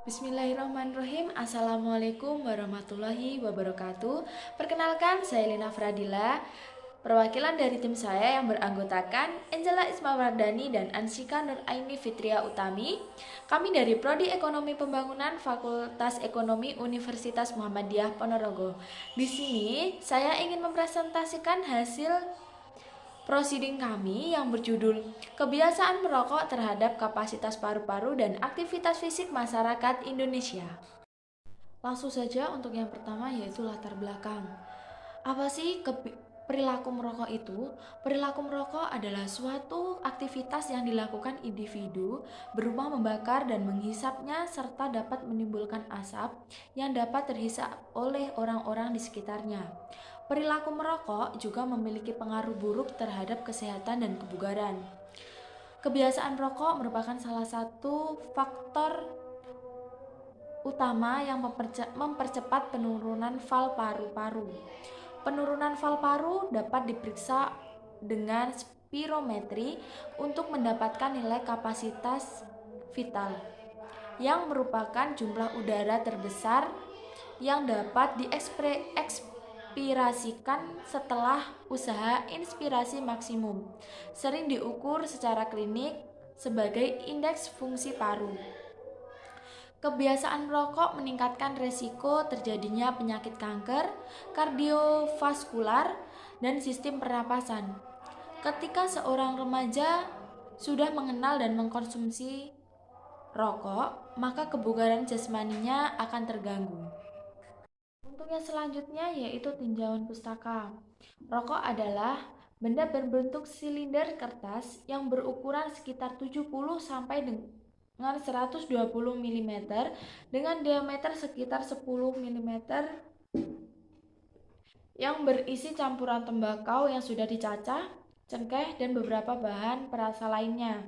Bismillahirrahmanirrahim. Assalamualaikum warahmatullahi wabarakatuh. Perkenalkan, saya Lina Fradila, perwakilan dari tim saya yang beranggotakan Angela Ismawardani dan Ansika Nuraini Fitria Utami. Kami dari Prodi Ekonomi Pembangunan Fakultas Ekonomi Universitas Muhammadiyah Ponorogo. Di sini saya ingin mempresentasikan hasil prosiding kami yang berjudul Kebiasaan Merokok Terhadap Kapasitas Paru-Paru dan Aktivitas Fisik Masyarakat Indonesia. Langsung saja untuk yang pertama yaitu latar belakang. Apa sih perilaku merokok itu? Perilaku merokok adalah suatu aktivitas yang dilakukan individu berupa membakar dan menghisapnya serta dapat menimbulkan asap yang dapat terhisap oleh orang-orang di sekitarnya. Perilaku merokok juga memiliki pengaruh buruk terhadap kesehatan dan kebugaran. Kebiasaan merokok merupakan salah satu faktor utama yang mempercepat penurunan val paru-paru. Penurunan val paru dapat diperiksa dengan spirometri untuk mendapatkan nilai kapasitas vital, yang merupakan jumlah udara terbesar yang dapat diekspirasikan setelah usaha inspirasi maksimum. Sering diukur secara klinik sebagai indeks fungsi paru. Kebiasaan merokok meningkatkan resiko terjadinya penyakit kanker, kardiovaskular, dan sistem pernapasan. Ketika seorang remaja sudah mengenal dan mengkonsumsi rokok, maka kebugaran jasmaninya akan terganggu. Untuk yang selanjutnya yaitu tinjauan pustaka. Rokok adalah benda berbentuk silinder kertas yang berukuran sekitar 70 sampai dengan 120 mm dengan diameter sekitar 10 mm yang berisi campuran tembakau yang sudah dicacah, cengkeh, dan beberapa bahan perasa lainnya.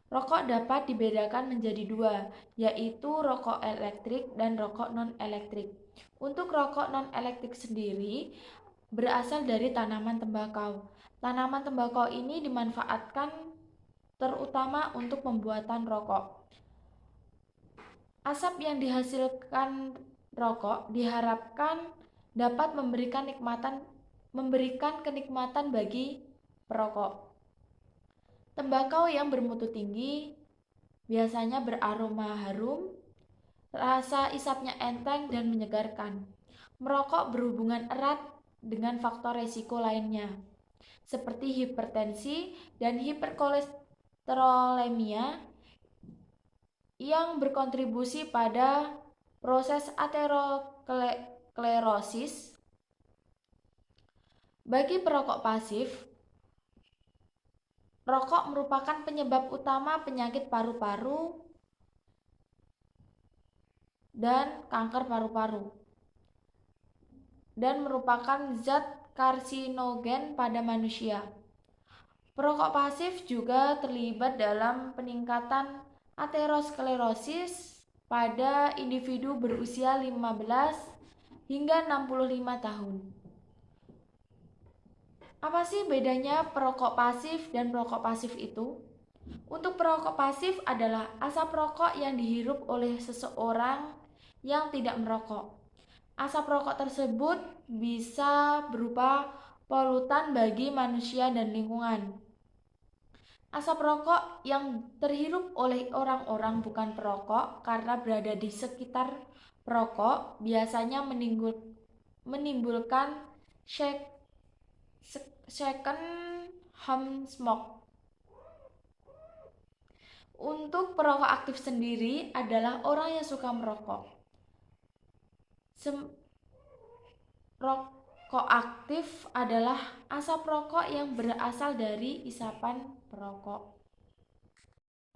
Rokok dapat dibedakan menjadi dua, yaitu rokok elektrik dan rokok non-elektrik. Untuk rokok non-elektrik sendiri berasal dari tanaman tembakau. Tanaman tembakau ini dimanfaatkan terutama untuk pembuatan rokok. Asap yang dihasilkan rokok diharapkan dapat memberikan kenikmatan bagi perokok. Tembakau yang bermutu tinggi biasanya beraroma harum, rasa isapnya enteng dan menyegarkan. Merokok berhubungan erat dengan faktor resiko lainnya, seperti hipertensi dan hiperkolesterolemia yang berkontribusi pada proses aterosklerosis. Bagi perokok pasif, rokok merupakan penyebab utama penyakit paru-paru dan kanker paru-paru dan merupakan zat karsinogen pada manusia. Perokok pasif juga terlibat dalam peningkatan aterosklerosis pada individu berusia 15 hingga 65 tahun. Apa sih bedanya perokok pasif dan perokok pasif itu? Untuk perokok pasif adalah asap rokok yang dihirup oleh seseorang yang tidak merokok. Asap rokok tersebut bisa berupa polutan bagi manusia dan lingkungan. Asap rokok yang terhirup oleh orang-orang bukan perokok karena berada di sekitar perokok biasanya menimbulkan second home smoke. Untuk perokok aktif sendiri adalah orang yang suka merokok. Rokok aktif adalah asap rokok yang berasal dari isapan perokok.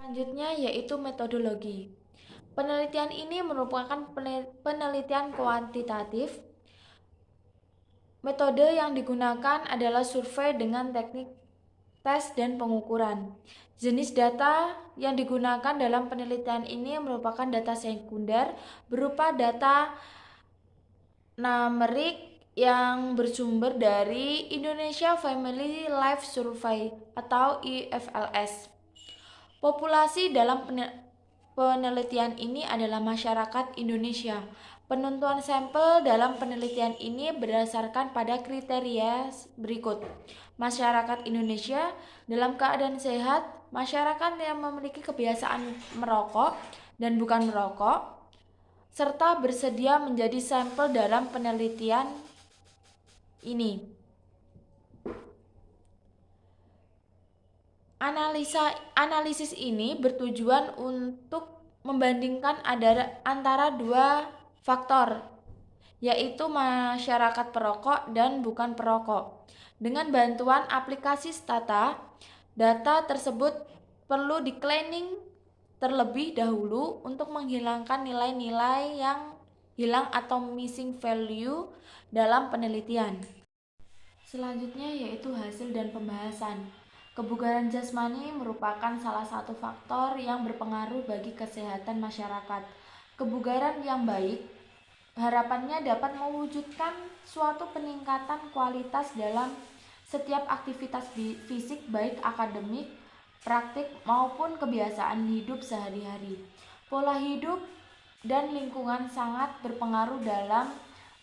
Selanjutnya yaitu metodologi. Penelitian ini merupakan penelitian kuantitatif. Metode yang digunakan adalah survei dengan teknik tes dan pengukuran. Jenis data yang digunakan dalam penelitian ini merupakan data sekunder berupa data numerik yang bersumber dari Indonesia Family Life Survey atau IFLS. penelitian ini adalah masyarakat Indonesia. Penentuan sampel dalam penelitian ini berdasarkan pada kriteria berikut. Masyarakat Indonesia dalam keadaan sehat, masyarakat yang memiliki kebiasaan merokok dan bukan merokok, serta bersedia menjadi sampel dalam penelitian ini. Analisis ini bertujuan untuk membandingkan antara dua faktor, yaitu masyarakat perokok dan bukan perokok. Dengan bantuan aplikasi Stata, data tersebut perlu di-cleaning terlebih dahulu untuk menghilangkan nilai-nilai yang hilang atau missing value dalam penelitian. Selanjutnya yaitu hasil dan pembahasan. Kebugaran jasmani merupakan salah satu faktor yang berpengaruh bagi kesehatan masyarakat. Kebugaran yang baik harapannya dapat mewujudkan suatu peningkatan kualitas dalam setiap aktivitas fisik baik akademik, praktik maupun kebiasaan hidup sehari-hari. Pola hidup dan lingkungan sangat berpengaruh dalam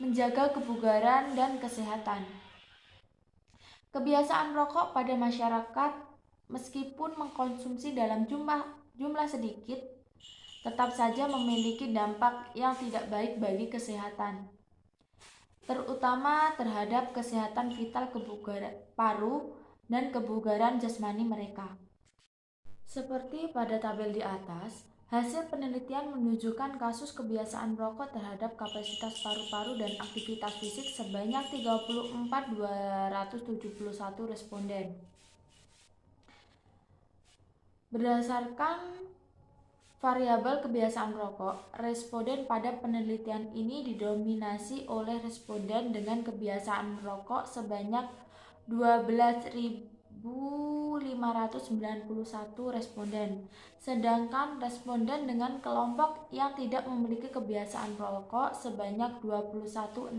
menjaga kebugaran dan kesehatan. Kebiasaan rokok pada masyarakat meskipun mengkonsumsi dalam jumlah sedikit tetap saja memiliki dampak yang tidak baik bagi kesehatan, terutama terhadap kesehatan vital kebugaran paru dan kebugaran jasmani mereka. Seperti pada tabel di atas, hasil penelitian menunjukkan kasus kebiasaan merokok terhadap kapasitas paru-paru dan aktivitas fisik sebanyak 34.271 responden. Berdasarkan variabel kebiasaan merokok, responden pada penelitian ini didominasi oleh responden dengan kebiasaan merokok sebanyak 12.591 responden, sedangkan responden dengan kelompok yang tidak memiliki kebiasaan merokok sebanyak 21.680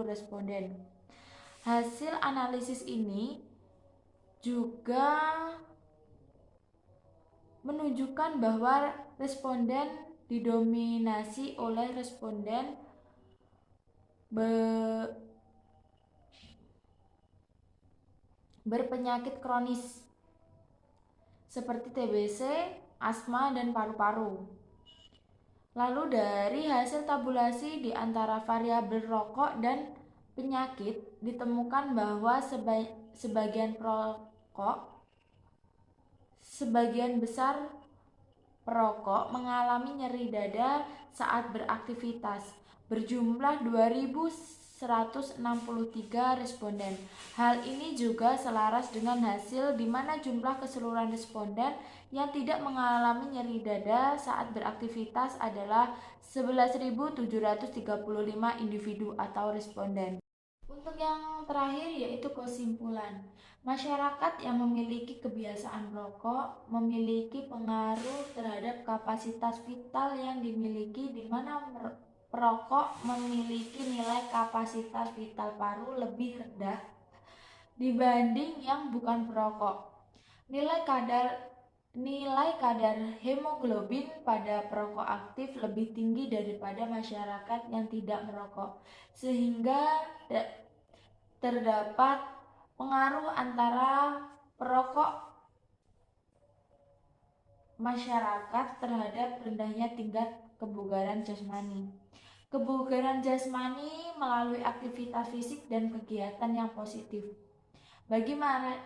responden. Hasil analisis ini juga menunjukkan bahwa responden didominasi oleh responden berpenyakit kronis seperti TBC, asma, dan paru-paru. Lalu dari hasil tabulasi di antara variabel rokok dan penyakit ditemukan bahwa sebagian besar perokok mengalami nyeri dada saat beraktivitas, berjumlah 2.163 responden. Hal ini juga selaras dengan hasil di mana jumlah keseluruhan responden yang tidak mengalami nyeri dada saat beraktivitas adalah 11.735 individu atau responden. Untuk yang terakhir yaitu kesimpulan. Masyarakat yang memiliki kebiasaan merokok memiliki pengaruh terhadap kapasitas vital yang dimiliki, di mana perokok memiliki nilai kapasitas vital paru lebih rendah dibanding yang bukan perokok. Nilai kadar hemoglobin pada perokok aktif lebih tinggi daripada masyarakat yang tidak merokok, sehingga terdapat pengaruh antara perokok masyarakat terhadap rendahnya tingkat kebugaran jasmani. Kebugaran jasmani melalui aktivitas fisik dan kegiatan yang positif. Bagi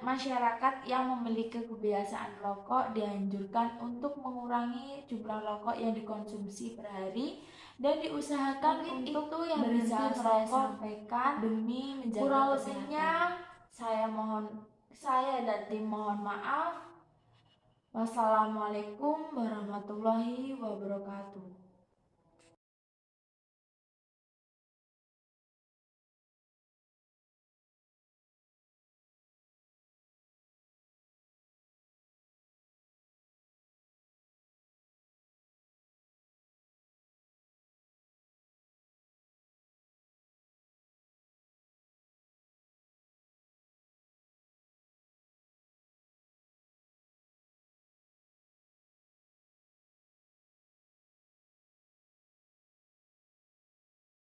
masyarakat yang memiliki kebiasaan rokok, dianjurkan untuk mengurangi jumlah rokok yang dikonsumsi per hari dan diusahakan untuk itu yang bisa saya sampaikan demi menjaga kesehatan. Saya dan tim mohon maaf. Wassalamualaikum warahmatullahi wabarakatuh.